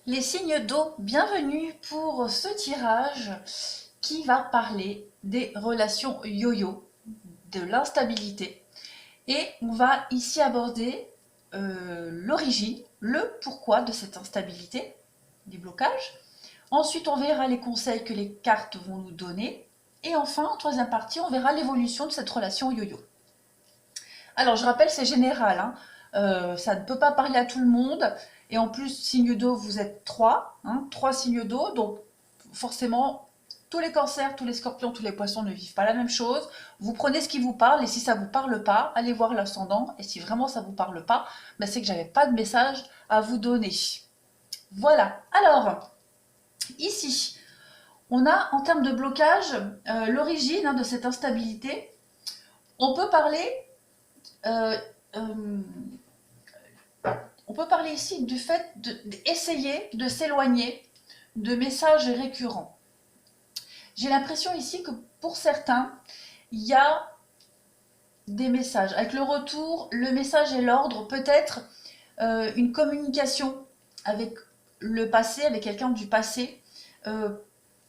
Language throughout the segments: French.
Les signes d'eau, bienvenue pour ce tirage qui va parler des relations yo-yo, de l'instabilité. Et on va ici aborder l'origine, le pourquoi de cette instabilité, des blocages. Ensuite, on verra les conseils que les cartes vont nous donner. Et enfin, en troisième partie, on verra l'évolution de cette relation yo-yo. Alors, je rappelle, c'est général, hein. Ça ne peut pas parler à tout le monde. Et en plus, signe d'eau, vous êtes trois, hein, trois signes d'eau. Donc, forcément, tous les cancers, tous les scorpions, tous les poissons ne vivent pas la même chose. Vous prenez ce qui vous parle et si ça ne vous parle pas, allez voir l'ascendant. Et si vraiment ça ne vous parle pas, ben c'est que j'avais pas de message à vous donner. Voilà. Alors, ici, on a en termes de blocage l'origine, hein, de cette instabilité. On peut parler euh, euh, on peut parler ici du fait d'essayer de s'éloigner de messages récurrents. J'ai l'impression ici que pour certains, il y a des messages. Avec le retour, le message et l'ordre, peut-être une communication avec le passé, avec quelqu'un du passé, euh,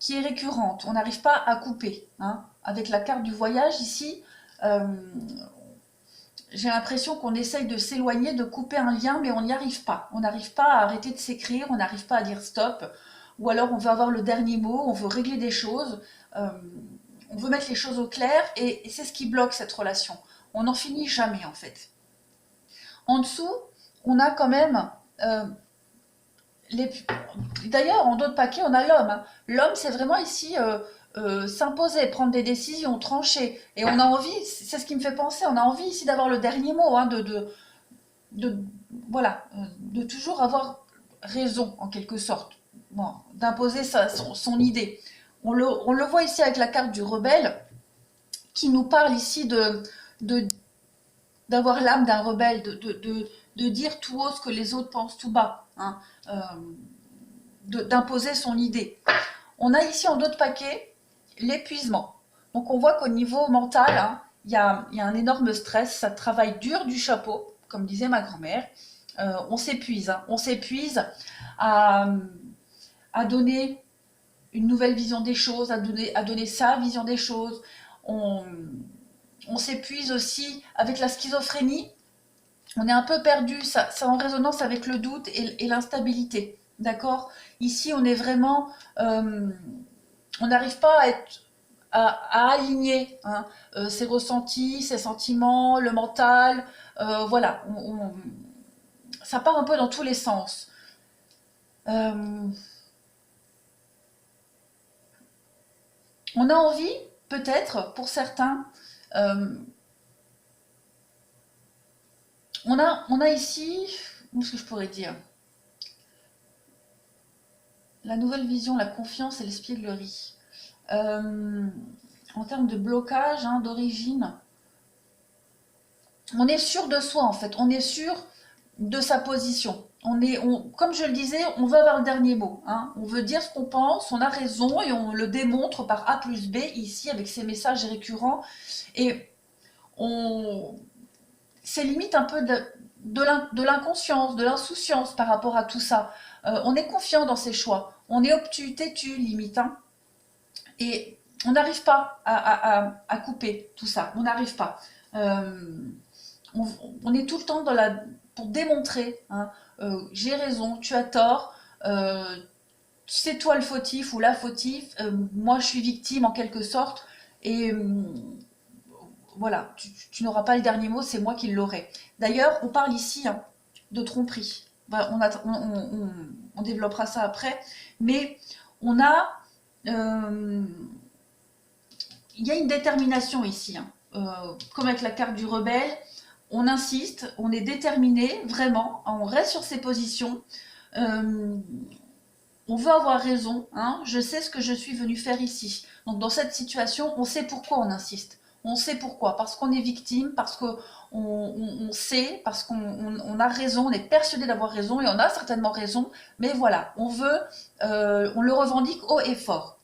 qui est récurrente. On n'arrive pas à couper, hein. Avec la carte du voyage ici, euh, j'ai l'impression qu'on essaye de s'éloigner, de couper un lien, mais on n'y arrive pas. On n'arrive pas à arrêter de s'écrire, on n'arrive pas à dire stop, ou alors on veut avoir le dernier mot, on veut régler des choses, euh, on veut mettre les choses au clair, et c'est ce qui bloque cette relation. On n'en finit jamais en fait. En dessous, on a quand même euh, les... D'ailleurs, en dos de paquet, on a l'homme, hein. L'homme, c'est vraiment ici s'imposer, prendre des décisions, trancher. Et on a envie, c'est ce qui me fait penser, on a envie ici d'avoir le dernier mot, hein, de, voilà, de toujours avoir raison, en quelque sorte. Bon, d'imposer son idée. On le voit ici avec la carte du rebelle, qui nous parle ici de d'avoir l'âme d'un rebelle, de dire tout haut ce que les autres pensent tout bas, hein, d'imposer son idée. On a ici en dos de paquet l'épuisement. Donc on voit qu'au niveau mental, hein, y a un énorme stress, ça travaille dur du chapeau, comme disait ma grand-mère. On s'épuise, hein, on s'épuise à, à donner une nouvelle vision des choses, à donner sa vision des choses. On, on s'épuise aussi avec la schizophrénie. On est un peu perdu, ça en résonance avec le doute et l'instabilité. D'accord. Ici, on est vraiment, on n'arrive pas à être à aligner, hein, ses ressentis, ses sentiments, le mental. Voilà, ça part un peu dans tous les sens. Euh, on a envie, peut-être, pour certains, euh, on a ici, ce que je pourrais dire, la nouvelle vision, la confiance et l'espièglerie. Euh, En termes de blocage, hein, d'origine, on est sûr de soi en fait, on est sûr de sa position. Comme je le disais, on veut avoir le dernier mot, hein. On veut dire ce qu'on pense, on a raison et on le démontre par A plus B ici avec ces messages récurrents. Et on, c'est limite un peu de l'inconscience, de l'insouciance par rapport à tout ça. On est confiant dans ses choix, on est obtus, têtu limite, hein. Et on n'arrive pas à couper tout ça, on n'arrive pas. Euh, on, on, est tout le temps pour démontrer, hein, j'ai raison, tu as tort, c'est toi le fautif ou la fautif, moi je suis victime en quelque sorte, et voilà, tu n'auras pas le dernier mot, c'est moi qui l'aurai. D'ailleurs, on parle ici, hein, de tromperie. Voilà, on développera ça après, mais on a, euh, il y a une détermination ici, hein. Comme avec la carte du rebelle, on insiste, on est déterminé, vraiment, on reste sur ses positions. Euh, on veut avoir raison, hein, je sais ce que je suis venu faire ici. Donc dans cette situation, on sait pourquoi on insiste. On sait pourquoi, parce qu'on est victime, parce qu'on on sait, parce qu'on a raison, on est persuadé d'avoir raison et on a certainement raison, mais voilà, on le revendique haut et fort.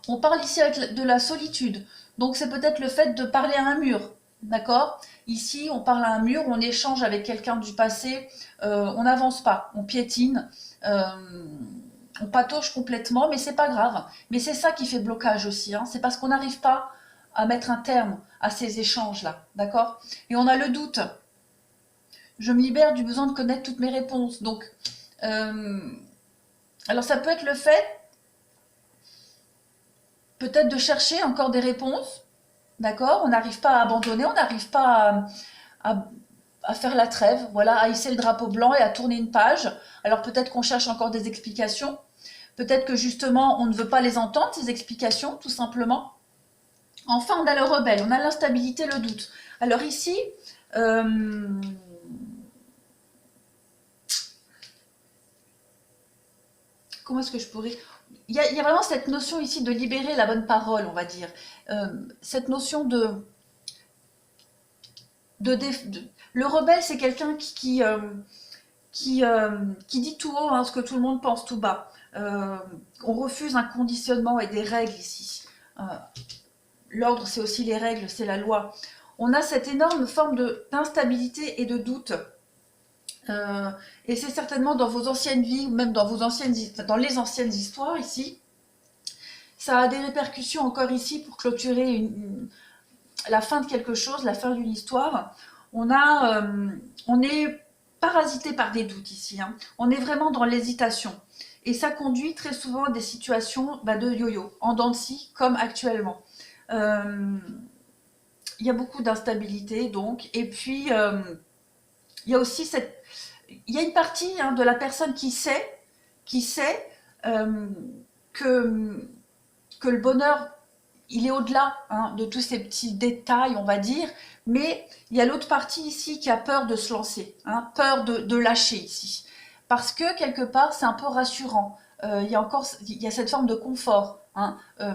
On parle ici de la solitude, donc c'est peut-être le fait de parler à un mur, D'accord? Ici, on parle à un mur, on échange avec quelqu'un du passé, on n'avance pas, on piétine, on patauge complètement, mais c'est pas grave. Mais c'est ça qui fait blocage aussi, hein. C'est parce qu'on n'arrive pas à mettre un terme à ces échanges-là, d'accord? Et on a le doute. Je me libère du besoin de connaître toutes mes réponses. Donc, euh, alors ça peut être le fait, peut-être de chercher encore des réponses, d'accord? On n'arrive pas à abandonner, on n'arrive pas à, à faire la trêve, voilà, à hisser le drapeau blanc et à tourner une page. Alors peut-être qu'on cherche encore des explications, peut-être que justement on ne veut pas les entendre, ces explications, tout simplement. Enfin, on a le rebelle, on a l'instabilité, le doute. Alors ici, euh, comment est-ce que je pourrais... Il y a vraiment cette notion ici de libérer la bonne parole, on va dire. Cette notion de le rebelle, c'est quelqu'un qui dit tout haut, hein, ce que tout le monde pense tout bas. On refuse un conditionnement et des règles ici. L'ordre, c'est aussi les règles, c'est la loi. On a cette énorme forme d'instabilité et de doute. Et c'est certainement dans vos anciennes vies, ou même dans les anciennes histoires ici. Ça a des répercussions encore ici pour clôturer la fin de quelque chose, la fin d'une histoire. On est parasité par des doutes ici, hein. On est vraiment dans l'hésitation. Et ça conduit très souvent à des situations de yo-yo, en dents de scie, comme actuellement. Euh, il y a beaucoup d'instabilité, donc. Et puis, il y a aussi il y a une partie, hein, de la personne qui sait euh, que, que le bonheur, il est au-delà, hein, de tous ces petits détails, on va dire, mais il y a l'autre partie ici qui a peur de se lancer, hein, peur de lâcher ici. Parce que quelque part, c'est un peu rassurant. Il y a cette forme de confort, hein. Euh,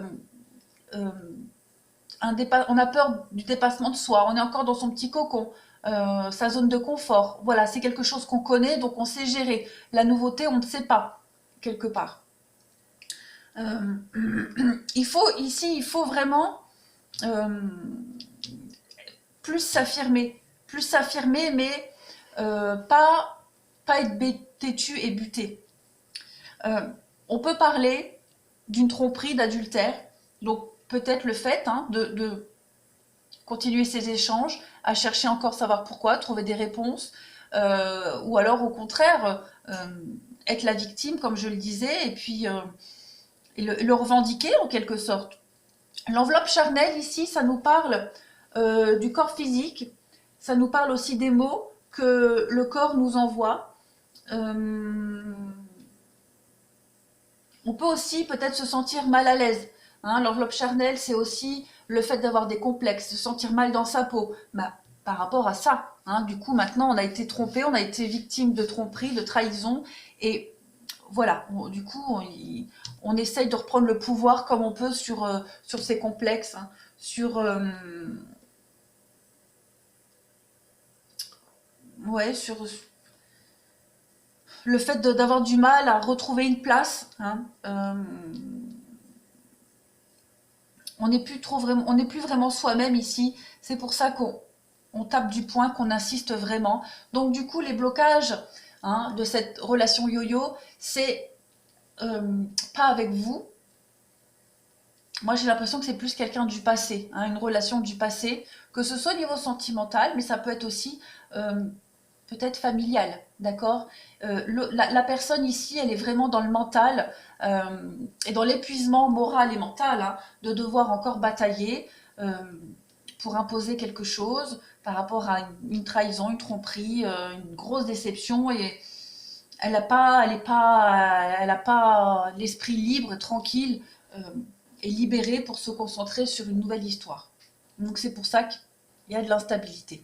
on a peur du dépassement de soi, on est encore dans son petit cocon, sa zone de confort. Voilà, c'est quelque chose qu'on connaît, donc on sait gérer. La nouveauté, on ne sait pas, quelque part. Euh, il faut vraiment euh, plus s'affirmer, mais pas être têtu et buté. Euh, on peut parler d'une tromperie, d'adultère, donc peut-être le fait, hein, de continuer ces échanges, à chercher encore savoir pourquoi, trouver des réponses, ou alors au contraire, être la victime, comme je le disais, et puis et le revendiquer en quelque sorte. L'enveloppe charnelle, ici, ça nous parle du corps physique, ça nous parle aussi des mots que le corps nous envoie. Euh, on peut aussi peut-être se sentir mal à l'aise, hein. L'enveloppe charnelle, c'est aussi le fait d'avoir des complexes, se sentir mal dans sa peau. Bah, par rapport à ça, hein, du coup, maintenant, on a été trompé, on a été victime de tromperie, de trahison, et voilà, du coup, on essaye de reprendre le pouvoir comme on peut sur ces complexes, hein, ouais, sur le fait d'avoir du mal à retrouver une place, hein. On n'est plus trop vraiment, on n'est plus vraiment soi-même ici. C'est pour ça qu'on tape du poing, qu'on insiste vraiment. Donc du coup, les blocages, hein, de cette relation yo-yo, c'est pas avec vous. Moi, j'ai l'impression que c'est plus quelqu'un du passé, hein, une relation du passé, que ce soit au niveau sentimental, mais ça peut être aussi euh, peut-être familial, d'accord? La personne ici, elle est vraiment dans le mental, et dans l'épuisement moral et mental, hein, de devoir encore batailler euh, pour imposer quelque chose par rapport à une trahison, une tromperie, une grosse déception, et elle a pas l'esprit libre, tranquille, euh, et libéré pour se concentrer sur une nouvelle histoire. Donc c'est pour ça qu'il y a de l'instabilité.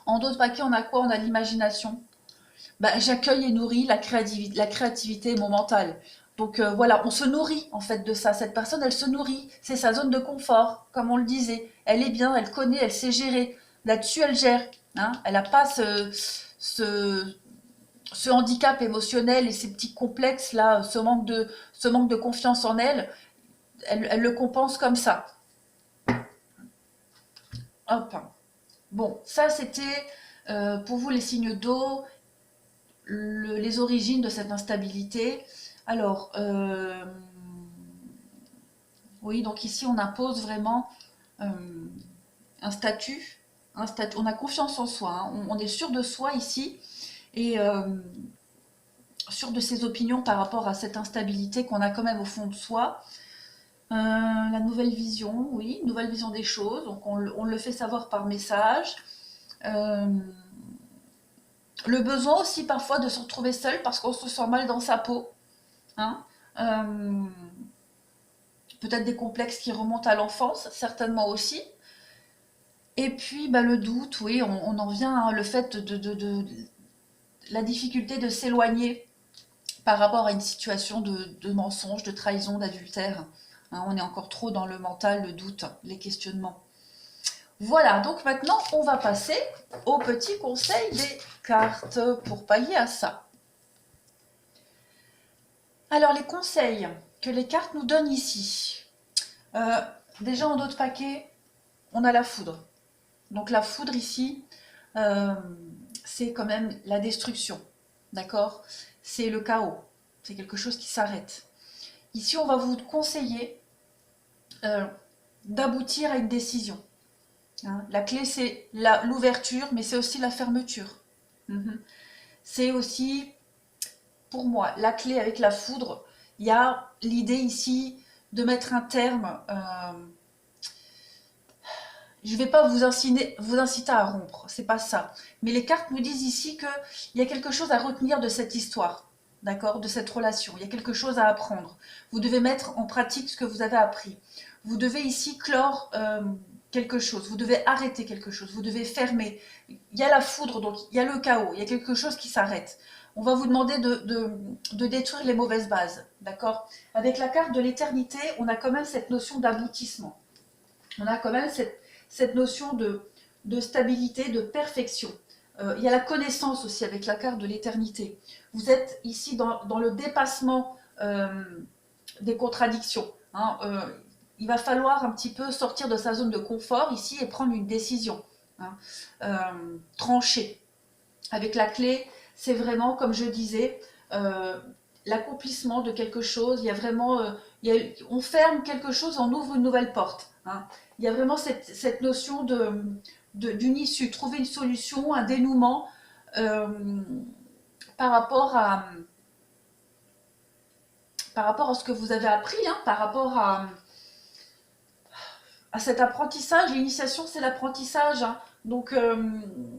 En d'autres paquets, on a quoi? On a l'imagination. Bah, j'accueille et nourris la créativité et mon mental. Donc voilà, on se nourrit en fait de ça. Cette personne, elle se nourrit. C'est sa zone de confort, comme on le disait. Elle est bien, elle connaît, elle sait gérer. Là-dessus, elle gère, hein. Elle n'a pas ce, ce handicap émotionnel et ces petits complexes là, ce manque de confiance en elle. Elle le compense comme ça. Hop. Bon, ça c'était pour vous les signes d'eau, les origines de cette instabilité. Alors, oui, donc ici on impose vraiment euh, un statut, on a confiance en soi, hein, on est sûr de soi ici, et sûr de ses opinions par rapport à cette instabilité qu'on a quand même au fond de soi. La nouvelle vision, oui, nouvelle vision des choses, donc on le fait savoir par message. Euh, le besoin aussi parfois de se retrouver seul parce qu'on se sent mal dans sa peau. Hein. Peut-être des complexes qui remontent à l'enfance, certainement aussi. Et puis bah, le doute, oui, on en vient à le fait de la difficulté de s'éloigner par rapport à une situation de mensonge, de trahison, d'adultère. Hein, on est encore trop dans le mental, le doute, les questionnements. Voilà, donc maintenant on va passer au petit conseil des cartes pour pallier à ça. Alors les conseils que les cartes nous donnent ici. Déjà en dos de paquet, on a la foudre. Donc la foudre ici, c'est quand même la destruction. D'accord? C'est le chaos. C'est quelque chose qui s'arrête. Ici, on va vous conseiller d'aboutir à une décision. Hein, la clé, c'est l'ouverture, mais c'est aussi la fermeture. C'est aussi, pour moi, la clé avec la foudre. Il y a l'idée ici de mettre un terme. Je ne vais pas vous inciter à rompre, c'est pas ça. Mais les cartes nous disent ici qu'il y a quelque chose à retenir de cette histoire, d'accord, de cette relation. Il y a quelque chose à apprendre. Vous devez mettre en pratique ce que vous avez appris. Vous devez ici clore quelque chose. Vous devez arrêter quelque chose. Vous devez fermer. Il y a la foudre, donc il y a le chaos. Il y a quelque chose qui s'arrête. On va vous demander de détruire les mauvaises bases, d'accord. Avec la carte de l'éternité, on a quand même cette notion d'aboutissement. On a quand même cette notion de stabilité, de perfection. Il y a la connaissance aussi avec la carte de l'éternité. Vous êtes ici dans le dépassement des contradictions. Hein. Il va falloir un petit peu sortir de sa zone de confort ici et prendre une décision. Hein. Trancher. Avec la clé, c'est vraiment, comme je disais, l'accomplissement de quelque chose. Il y a vraiment, on ferme quelque chose, on ouvre une nouvelle porte. Hein. Il y a vraiment cette notion d'une issue, trouver une solution, un dénouement par rapport à ce que vous avez appris, hein, par rapport à cet apprentissage. L'initiation, c'est l'apprentissage. Hein. Donc,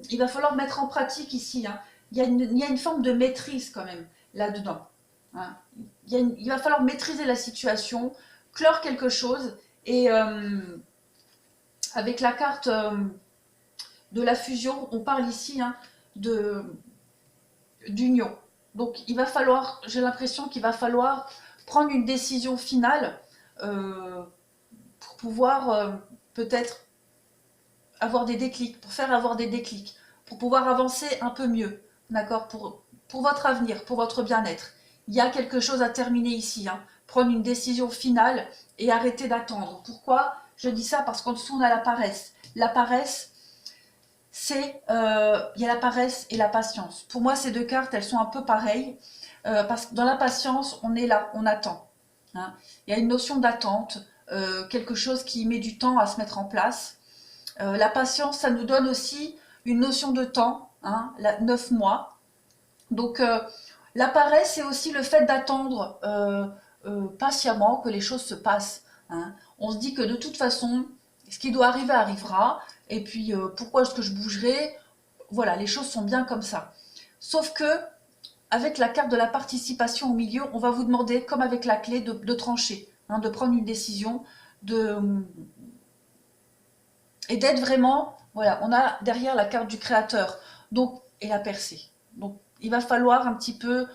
il va falloir mettre en pratique ici. Hein. Il y a une forme de maîtrise quand même là-dedans. Hein. Il va falloir maîtriser la situation, clore quelque chose. Et avec la carte de la fusion, on parle ici hein, d'union. Donc, il va falloir, j'ai l'impression qu'il va falloir prendre une décision finale pour pouvoir peut-être avoir des déclics, pour faire avoir des déclics, pour pouvoir avancer un peu mieux, d'accord, pour votre avenir, pour votre bien-être. Il y a quelque chose à terminer ici, hein. Prendre une décision finale et arrêter d'attendre. Pourquoi je dis ça? Parce qu'en dessous, on a la paresse. La paresse, c'est, il y a la paresse et la patience. Pour moi, ces deux cartes, elles sont un peu pareilles, parce que dans la patience, on est là, on attend. Hein. Il y a une notion d'attente, quelque chose qui met du temps à se mettre en place. La patience, ça nous donne aussi une notion de temps, hein, 9 mois. Donc, la paresse, c'est aussi le fait d'attendre patiemment que les choses se passent. Hein. On se dit que de toute façon, ce qui doit arriver arrivera. Et puis, pourquoi est-ce que je bougerai? Voilà, les choses sont bien comme ça. Sauf que, avec la carte de la participation au milieu, on va vous demander, comme avec la clé, de trancher, hein, de prendre une décision, et d'être vraiment, voilà, on a derrière la carte du créateur, donc, et la percée. Donc, il va falloir un petit peu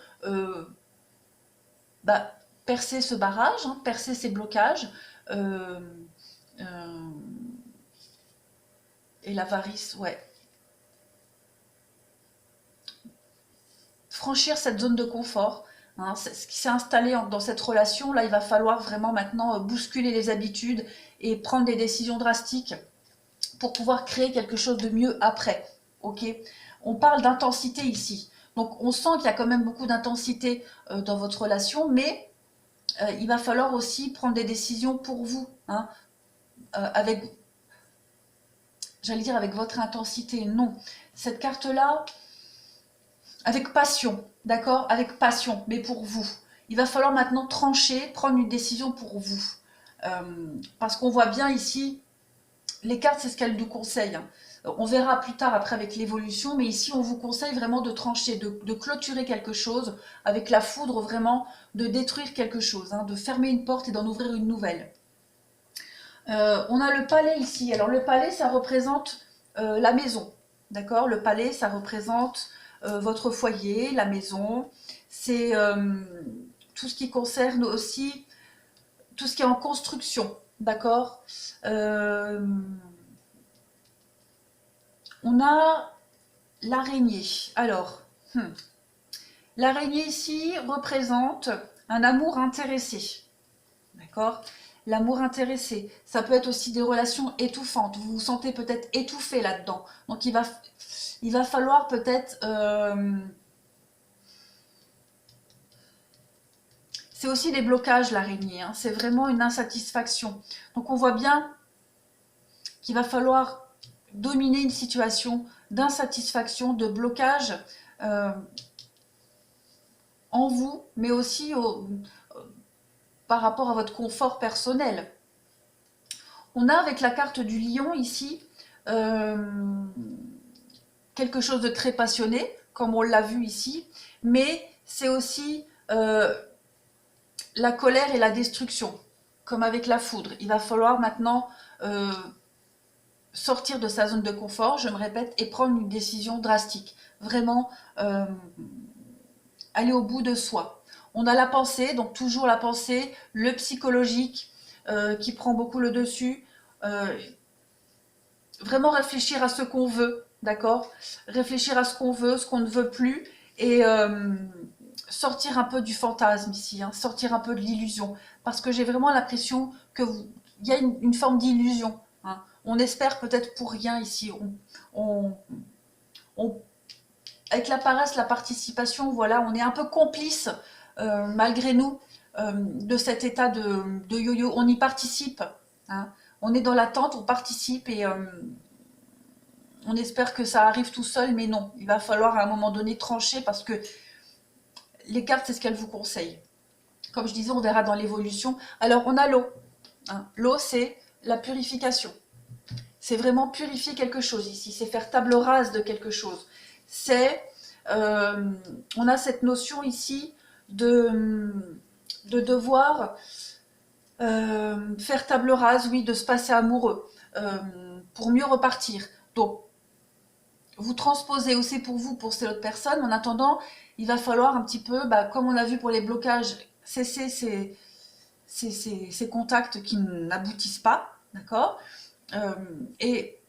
percer ce barrage, hein, percer ces blocages, euh, euh, et l'avarice, ouais. Franchir cette zone de confort, hein, ce qui s'est installé dans cette relation, là, il va falloir vraiment maintenant bousculer les habitudes et prendre des décisions drastiques pour pouvoir créer quelque chose de mieux après. Ok, on parle d'intensité ici. Donc on sent qu'il y a quand même beaucoup d'intensité dans votre relation, mais il va falloir aussi prendre des décisions pour vous, hein, avec, j'allais dire avec votre intensité, non. Cette carte-là, avec passion, d'accord? Avec passion, mais pour vous. Il va falloir maintenant trancher, prendre une décision pour vous. Parce qu'on voit bien ici, les cartes, c'est ce qu'elles nous conseillent, hein. On verra plus tard après avec l'évolution, mais ici, on vous conseille vraiment de trancher, de clôturer quelque chose, avec la foudre vraiment, de détruire quelque chose, hein, de fermer une porte et d'en ouvrir une nouvelle. On a le palais ici. Alors le palais, ça représente la maison, d'accord? Le palais, ça représente votre foyer, la maison. C'est tout ce qui concerne aussi tout ce qui est en construction, d'accord? On a l'araignée. Alors, l'araignée ici représente un amour intéressé, d'accord? L'amour intéressé, ça peut être aussi des relations étouffantes. Vous vous sentez peut-être étouffé là-dedans. Donc il va falloir peut-être... c'est aussi des blocages l'araignée, hein. C'est vraiment une insatisfaction. Donc on voit bien qu'il va falloir dominer une situation d'insatisfaction, de blocage en vous, mais aussi par rapport à votre confort personnel. On a avec la carte du lion ici quelque chose de très passionné, comme on l'a vu ici, mais c'est aussi la colère et la destruction, comme avec la foudre. Il va falloir maintenant sortir de sa zone de confort, je me répète, et prendre une décision drastique. Vraiment aller au bout de soi. On a la pensée, donc toujours la pensée, le psychologique qui prend beaucoup le dessus. Vraiment réfléchir à ce qu'on veut, d'accord? Réfléchir à ce qu'on veut, ce qu'on ne veut plus, et sortir un peu du fantasme ici, hein, sortir un peu de l'illusion, parce que j'ai vraiment l'impression que il y a une forme d'illusion, hein. On espère peut-être pour rien ici. Avec la paresse, la participation, voilà, on est un peu complice malgré nous de cet état de yo-yo. On y participe, hein. On est dans l'attente, on participe et on espère que ça arrive tout seul, mais non. Il va falloir à un moment donné trancher parce que les cartes, c'est ce qu'elles vous conseillent. Comme je disais, on verra dans l'évolution. Alors, on a l'eau, hein. L'eau, c'est la purification. C'est vraiment purifier quelque chose ici. C'est faire table rase de quelque chose. C'est, on a cette notion ici de devoir faire table rase, oui, de se passer amoureux pour mieux repartir. Donc, vous transposez aussi pour vous, pour cette autre personne. En attendant, il va falloir un petit peu, comme on l'a vu pour les blocages, cesser ces contacts qui n'aboutissent pas, d'accord, et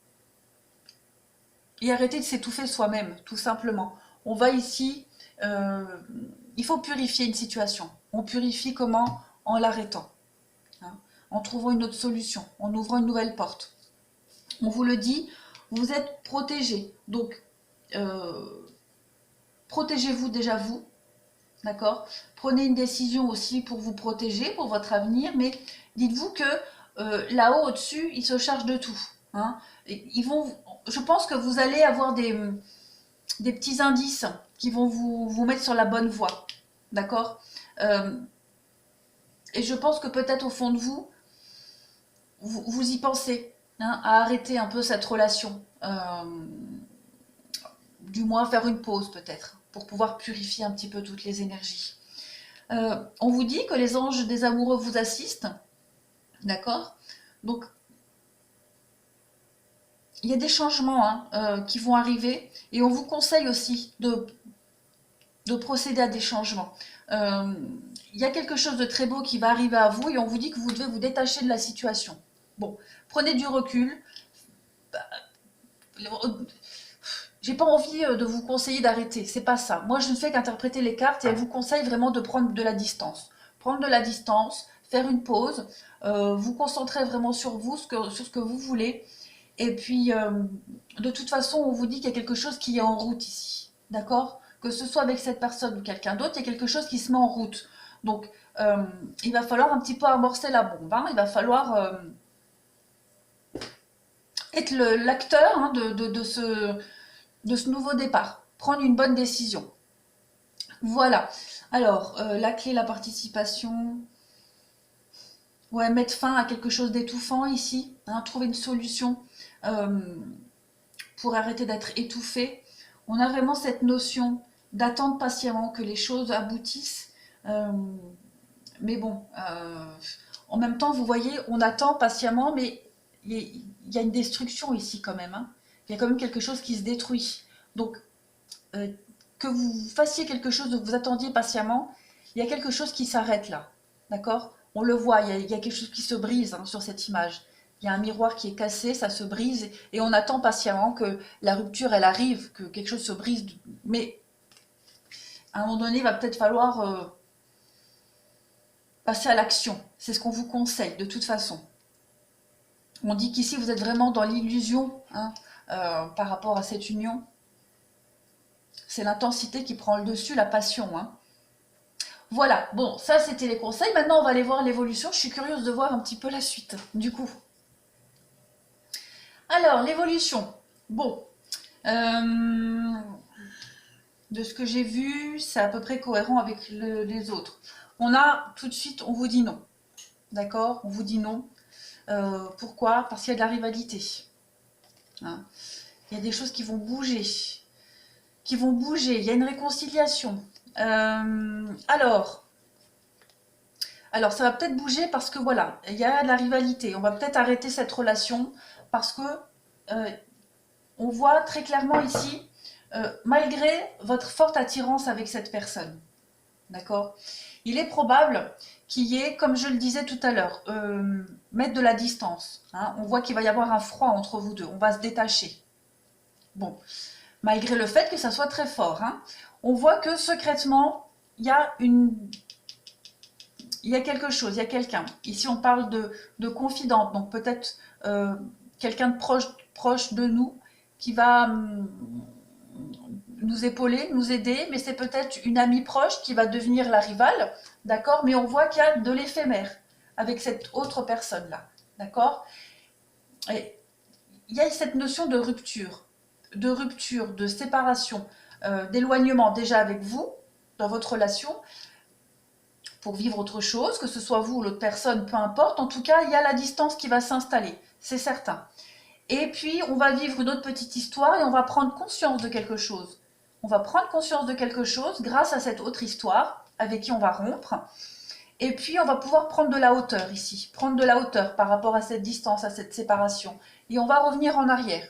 arrêter de s'étouffer soi-même, tout simplement. On va ici, il faut purifier une situation. On purifie comment? En l'arrêtant, hein, en trouvant une autre solution, en ouvrant une nouvelle porte. On vous le dit, vous êtes protégé. Donc, protégez-vous déjà vous, d'accord? Prenez une décision aussi pour vous protéger, pour votre avenir, mais dites-vous que là-haut, au-dessus, ils se chargent de tout, hein. Ils vont, je pense que vous allez avoir des petits indices qui vont vous mettre sur la bonne voie, d'accord? Et je pense que peut-être au fond de vous, vous y pensez, hein, à arrêter un peu cette relation. Du moins faire une pause peut-être, pour pouvoir purifier un petit peu toutes les énergies. On vous dit que les anges des amoureux vous assistent, d'accord? Donc, il y a des changements, hein, qui vont arriver, et on vous conseille aussi de procéder à des changements. Il y a quelque chose de très beau qui va arriver à vous, et on vous dit que vous devez vous détacher de la situation. Bon, prenez du recul. J'ai pas envie de vous conseiller d'arrêter, c'est pas ça. Moi, je ne fais qu'interpréter les cartes et elles vous conseillent vraiment de prendre de la distance. Prendre de la distance, faire une pause, vous concentrer vraiment sur vous, sur ce que vous voulez. Et puis, de toute façon, on vous dit qu'il y a quelque chose qui est en route ici. D'accord? Que ce soit avec cette personne ou quelqu'un d'autre, il y a quelque chose qui se met en route. Donc, il va falloir un petit peu amorcer la bombe. Hein. Il va falloir être l'acteur hein, de ce nouveau départ. Prendre une bonne décision. Voilà. Alors, la clé, la participation. Ouais, mettre fin à quelque chose d'étouffant ici. Hein, trouver une solution pour arrêter d'être étouffé. On a vraiment cette notion d'attendre patiemment que les choses aboutissent. Mais bon, en même temps, vous voyez, on attend patiemment, mais il y a une destruction ici quand même. Hein. Il y a quand même quelque chose qui se détruit. Donc, euh, que vous fassiez quelque chose, que vous attendiez patiemment, il y a quelque chose qui s'arrête là. D'accord? On le voit, il y a quelque chose qui se brise hein, sur cette image. Il y a un miroir qui est cassé, ça se brise, et on attend patiemment que la rupture, elle arrive, que quelque chose se brise. Mais à un moment donné, il va peut-être falloir passer à l'action. C'est ce qu'on vous conseille, de toute façon. On dit qu'ici, vous êtes vraiment dans l'illusion hein, par rapport à cette union. C'est l'intensité qui prend le dessus, la passion. Hein. Voilà, bon, ça c'était les conseils. Maintenant, on va aller voir l'évolution. Je suis curieuse de voir un petit peu la suite, du coup. Alors, l'évolution. Bon, de ce que j'ai vu, c'est à peu près cohérent avec les autres. On a, tout de suite, on vous dit non. D'accord? On vous dit non. Pourquoi? Parce qu'il y a de la rivalité. Hein, il y a des choses qui vont bouger. Il y a une réconciliation. Alors, ça va peut-être bouger parce que voilà, il y a de la rivalité. On va peut-être arrêter cette relation parce que on voit très clairement ici, malgré votre forte attirance avec cette personne, d'accord, il est probable qu'il y ait, comme je le disais tout à l'heure, mettre de la distance. Hein. On voit qu'il va y avoir un froid entre vous deux. On va se détacher. Bon, malgré le fait que ça soit très fort. Hein. On voit que secrètement, il y a quelque chose, il y a quelqu'un. Ici, on parle de confidente, donc peut-être quelqu'un de proche de nous qui va nous épauler, nous aider, mais c'est peut-être une amie proche qui va devenir la rivale, d'accord? Mais on voit qu'il y a de l'éphémère avec cette autre personne-là, d'accord? Et il y a cette notion de rupture, de séparation, d'éloignement déjà avec vous, dans votre relation, pour vivre autre chose, que ce soit vous ou l'autre personne, peu importe. En tout cas, il y a la distance qui va s'installer, c'est certain. Et puis, on va vivre une autre petite histoire et on va prendre conscience de quelque chose. On va prendre conscience de quelque chose grâce à cette autre histoire avec qui on va rompre. Et puis, on va pouvoir prendre de la hauteur ici, prendre de la hauteur par rapport à cette distance, à cette séparation. Et on va revenir en arrière,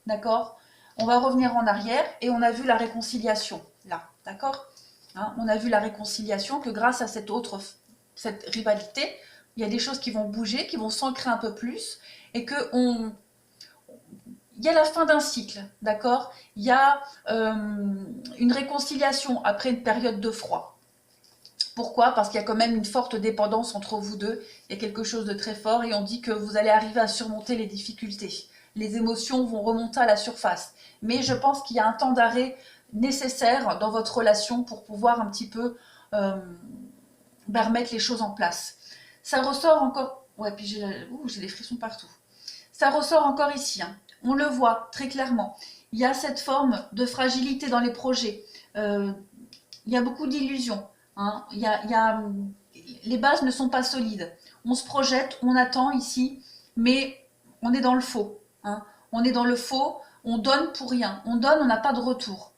d'accord? On va revenir en arrière et on a vu la réconciliation, là, d'accord? Hein, on a vu la réconciliation que grâce à cette rivalité, il y a des choses qui vont bouger, qui vont s'ancrer un peu plus et que il y a la fin d'un cycle, d'accord? Il y a une réconciliation après une période de froid. Pourquoi? Parce qu'il y a quand même une forte dépendance entre vous deux. Il y a quelque chose de très fort et on dit que vous allez arriver à surmonter les difficultés. Les émotions vont remonter à la surface. Mais je pense qu'il y a un temps d'arrêt nécessaire dans votre relation pour pouvoir un petit peu remettre les choses en place. Ça ressort encore... Ouais, puis j'ai des frissons partout. Ça ressort encore ici. Hein. On le voit très clairement. Il y a cette forme de fragilité dans les projets. Il y a beaucoup d'illusions. Hein. Les bases ne sont pas solides. On se projette, on attend ici, mais on est dans le faux. Hein. On est dans le faux, on donne pour rien. On donne, on n'a pas de retour.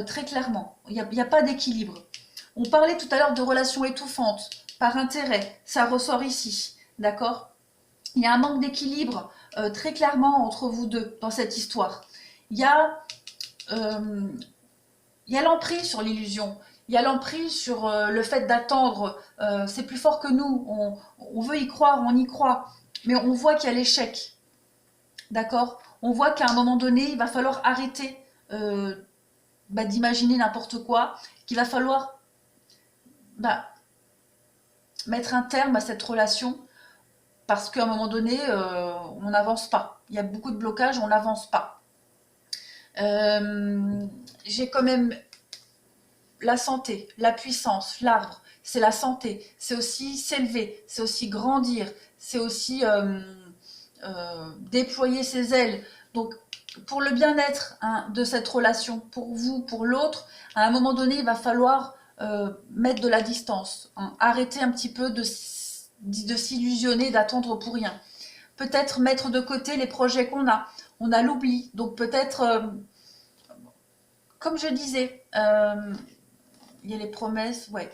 Très clairement. Il n'y a pas d'équilibre. On parlait tout à l'heure de relations étouffantes, par intérêt. Ça ressort ici. D'accord? Il y a un manque d'équilibre très clairement entre vous deux dans cette histoire. Il y a l'emprise sur l'illusion. Il y a l'emprise sur le fait d'attendre. C'est plus fort que nous. On veut y croire, on y croit. Mais on voit qu'il y a l'échec. D'accord? On voit qu'à un moment donné, il va falloir arrêter d'imaginer n'importe quoi. Qu'il va falloir mettre un terme à cette relation. parce qu'à un moment donné, on n'avance pas. Il y a beaucoup de blocages, on n'avance pas. J'ai quand même la santé, la puissance, l'arbre, c'est la santé, c'est aussi s'élever, c'est aussi grandir, c'est aussi déployer ses ailes. Donc, pour le bien-être hein, de cette relation, pour vous, pour l'autre, à un moment donné, il va falloir mettre de la distance, hein, arrêter un petit peu de s'illusionner, d'attendre pour rien. Peut-être mettre de côté les projets qu'on a. On a l'oubli, donc peut-être, comme je disais, il y a les promesses, ouais.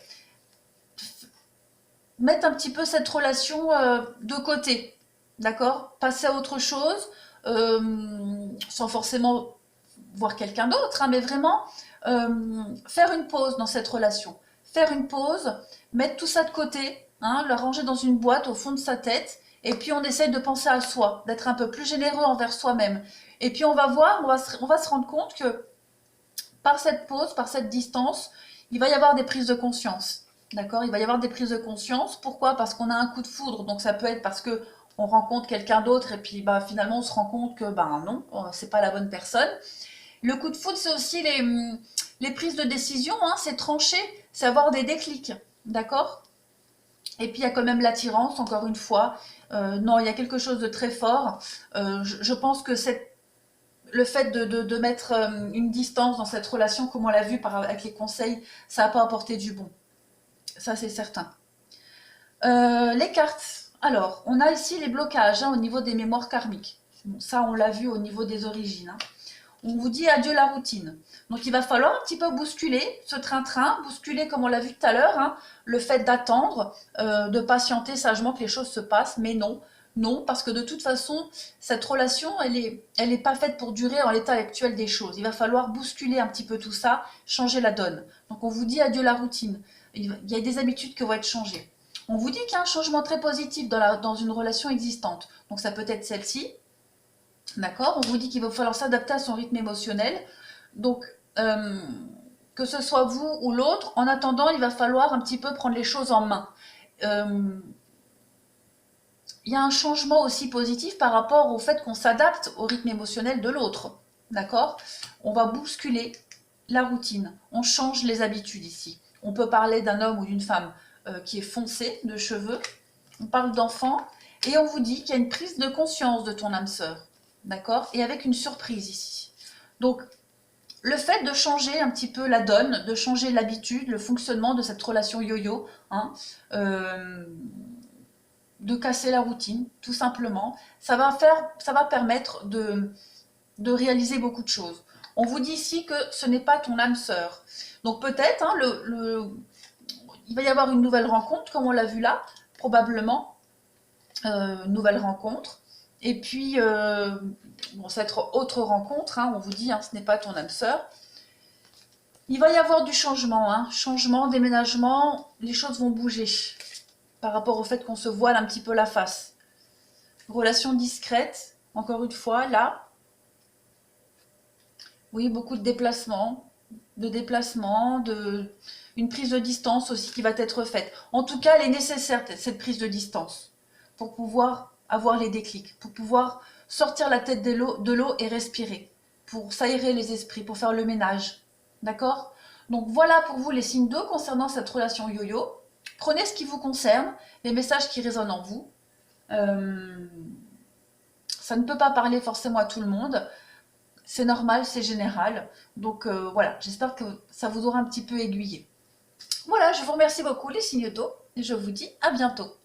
Mettre un petit peu cette relation de côté, d'accord? Passer à autre chose, sans forcément voir quelqu'un d'autre, hein, mais vraiment faire une pause dans cette relation. Faire une pause, mettre tout ça de côté, hein, le ranger dans une boîte au fond de sa tête, et puis on essaye de penser à soi, d'être un peu plus généreux envers soi-même. Et puis on va voir, on va se rendre compte que par cette pause, par cette distance, il va y avoir des prises de conscience. D'accord? Il va y avoir des prises de conscience. Pourquoi? Parce qu'on a un coup de foudre. Donc ça peut être parce que on rencontre quelqu'un d'autre et puis bah, finalement on se rend compte que bah, non, c'est pas la bonne personne. Le coup de foudre, c'est aussi les prises de décision, hein, c'est trancher, c'est avoir des déclics. D'accord? Et puis il y a quand même l'attirance, encore une fois. Non, il y a quelque chose de très fort. Je pense que le fait de mettre une distance dans cette relation, comme on l'a vu avec les conseils, ça n'a pas apporté du bon. Ça, c'est certain. Les cartes. Alors, on a ici les blocages hein, au niveau des mémoires karmiques. Bon, ça, on l'a vu au niveau des origines. Hein. On vous dit adieu la routine. Donc, il va falloir un petit peu bousculer ce train-train, bousculer, comme on l'a vu tout à l'heure, hein, le fait d'attendre, de patienter sagement que les choses se passent, mais non. Non, parce que de toute façon, cette relation, elle est pas faite pour durer en l'état actuel des choses. Il va falloir bousculer un petit peu tout ça, changer la donne. Donc, on vous dit adieu la routine. Il y a des habitudes qui vont être changées. On vous dit qu'il y a un changement très positif dans une relation existante. Donc ça peut être celle-ci, d'accord? On vous dit qu'il va falloir s'adapter à son rythme émotionnel. Donc que ce soit vous ou l'autre, en attendant, il va falloir un petit peu prendre les choses en main. Il y a un changement aussi positif par rapport au fait qu'on s'adapte au rythme émotionnel de l'autre, d'accord? On va bousculer la routine, on change les habitudes ici. On peut parler d'un homme ou d'une femme qui est foncé de cheveux. On parle d'enfant et on vous dit qu'il y a une prise de conscience de ton âme sœur. D'accord? Et avec une surprise ici. Donc, le fait de changer un petit peu la donne, de changer l'habitude, le fonctionnement de cette relation yo-yo, hein, de casser la routine, tout simplement, ça va permettre de réaliser beaucoup de choses. On vous dit ici que ce n'est pas ton âme sœur. Donc peut-être, hein, il va y avoir une nouvelle rencontre, comme on l'a vu là, probablement, une nouvelle rencontre. Et puis, bon, cette autre rencontre, hein, on vous dit, hein, ce n'est pas ton âme sœur. Il va y avoir du changement, hein, changement, déménagement, les choses vont bouger par rapport au fait qu'on se voile un petit peu la face. Relation discrète, encore une fois, là. Oui, beaucoup de déplacements, une prise de distance aussi qui va être faite. En tout cas, elle est nécessaire, cette prise de distance, pour pouvoir avoir les déclics, pour pouvoir sortir la tête de l'eau et respirer, pour s'aérer les esprits, pour faire le ménage. D'accord? Donc voilà pour vous les signes d'eau concernant cette relation yo-yo. Prenez ce qui vous concerne, les messages qui résonnent en vous. Ça ne peut pas parler forcément à tout le monde. C'est normal, c'est général. Donc voilà, j'espère que ça vous aura un petit peu aiguillé. Voilà, je vous remercie beaucoup les signes d'eau et je vous dis à bientôt.